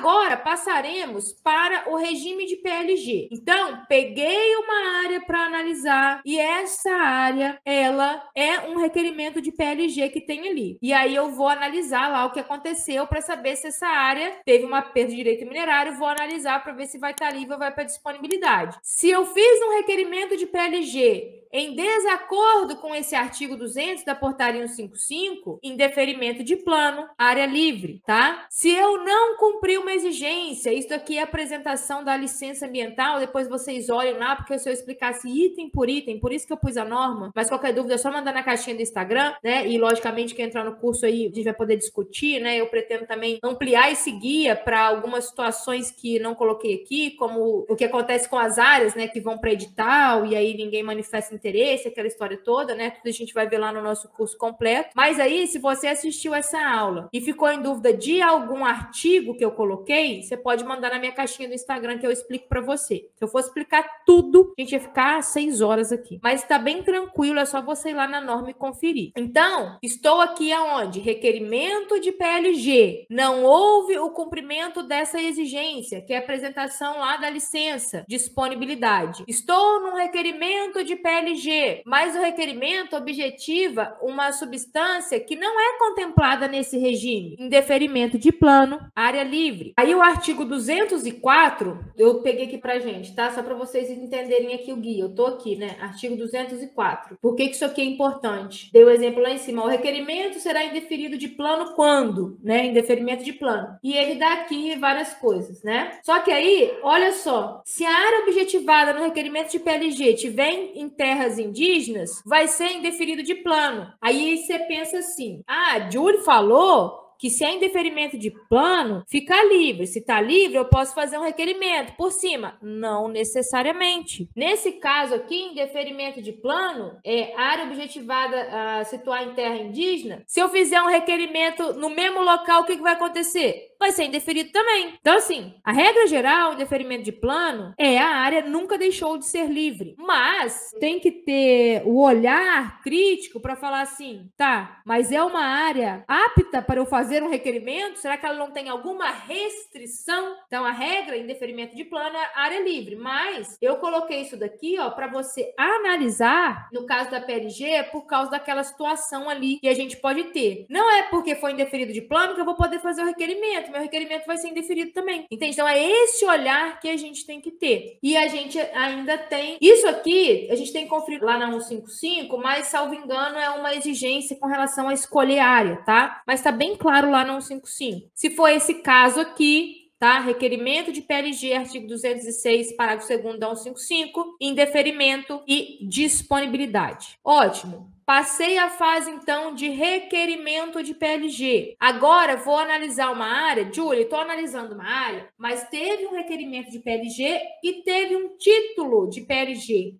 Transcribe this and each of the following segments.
agora passaremos para o regime de PLG. Então, peguei uma área para analisar e essa área, ela é um requerimento de PLG que tem ali. E aí eu vou analisar lá o que aconteceu para saber se essa área teve uma perda de direito minerário, vou analisar para ver se vai estar livre ou vai para disponibilidade. Se eu fiz um requerimento de PLG em desacordo com esse artigo 200 da portaria 155, indeferimento de plano, área livre, tá? Se eu não cumprir uma exigência, isso aqui é a apresentação da licença ambiental, depois vocês olhem lá, porque se eu explicasse item, por isso que eu pus a norma, mas qualquer dúvida é só mandar na caixinha do Instagram, né? E logicamente quem entrar no curso aí, a gente vai poder discutir, né? Eu pretendo também ampliar esse guia para algumas situações que não coloquei aqui, como o que acontece com as áreas, né? Que vão para edital e aí ninguém manifesta interesse, aquela história toda, né? Tudo a gente vai ver lá no nosso curso completo. Mas aí, se você assistiu essa aula e ficou em dúvida de algum artigo que eu coloquei, você pode mandar na minha caixinha do Instagram que eu explico para você. Se eu fosse explicar tudo, a gente ia ficar 6 horas aqui. Mas tá bem tranquilo, é só você ir lá na norma e conferir. Então, estou aqui aonde? Requerimento de PLG. Não houve o cumprimento dessa exigência, que é a apresentação lá da licença, disponibilidade. Estou num requerimento de PLG, mas o requerimento objetiva uma substância que não é contemplada nesse regime, indeferimento de plano, área livre. Aí o artigo 204, eu peguei aqui pra gente, tá? Só para vocês entenderem aqui o guia. Eu tô aqui, né? Artigo 204. Por que isso aqui é importante? Dei o exemplo lá em cima. O requerimento será indeferido de plano quando, né? Indeferimento de plano. E ele dá aqui várias coisas, né? Só que aí, olha só, se a área objetivada no requerimento de PLG tiver em terras indígenas, vai ser indeferido de plano. Aí você pensa assim, a Julie falou que se é indeferimento de plano, fica livre. Se está livre, eu posso fazer um requerimento por cima. Não necessariamente. Nesse caso aqui, indeferimento de plano, é área objetivada a situar em terra indígena. Se eu fizer um requerimento no mesmo local, o que vai acontecer? Vai ser indeferido também. Então, assim, a regra geral, indeferimento de plano, a área nunca deixou de ser livre. Mas tem que ter o olhar crítico para falar assim, tá, mas é uma área apta para eu fazer um requerimento? Será que ela não tem alguma restrição? Então, a regra, indeferimento de plano, é área livre. Mas eu coloquei isso daqui, ó, para você analisar, no caso da PLG, por causa daquela situação ali que a gente pode ter. Não é porque foi indeferido de plano que eu vou poder fazer o requerimento. Meu requerimento vai ser indeferido também. Entende? Então, é esse olhar que a gente tem que ter. E a gente ainda tem... Isso aqui, a gente tem que conferir lá na 155, mas, salvo engano, é uma exigência com relação a escolher área, tá? Mas tá bem claro lá na 155. Se for esse caso aqui, tá? Requerimento de PLG, artigo 206, parágrafo 2º da 155, indeferimento e disponibilidade. Ótimo. Passei a fase, então, de requerimento de PLG. Agora, vou analisar uma área. Julie, estou analisando uma área, mas teve um requerimento de PLG e teve um título de PLG.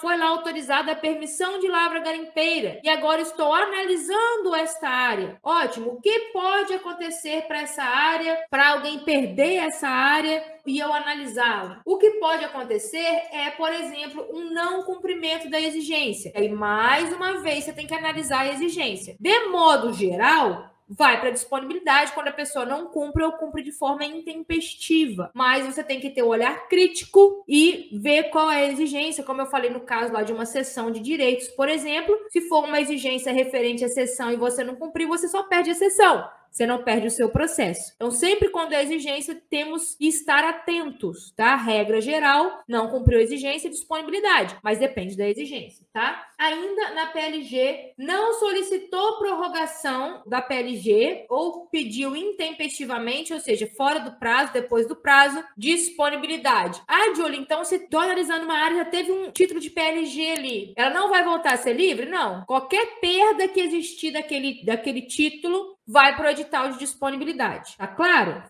Foi lá autorizada a permissão de lavra garimpeira. E agora estou analisando esta área. Ótimo. O que pode acontecer para essa área, para alguém perder essa área e eu analisá-la? O que pode acontecer é, por exemplo, um não cumprimento da exigência. Aí, mais uma vez, você tem que analisar a exigência. De modo geral, vai para disponibilidade quando a pessoa não cumpre ou cumpre de forma intempestiva. Mas você tem que ter o olhar crítico e ver qual é a exigência, como eu falei no caso lá de uma cessão de direitos, por exemplo. Se for uma exigência referente à cessão e você não cumprir, você só perde a cessão. Você não perde o seu processo. Então, sempre quando é exigência, temos que estar atentos, tá? Regra geral, não cumpriu a exigência, disponibilidade, mas depende da exigência, tá? Ainda na PLG, não solicitou prorrogação da PLG ou pediu intempestivamente, ou seja, fora do prazo, depois do prazo, disponibilidade. Julie, então, se estou analisando uma área, já teve um título de PLG ali, ela não vai voltar a ser livre? Não. Qualquer perda que existir daquele título vai para o edital de disponibilidade. Tá claro?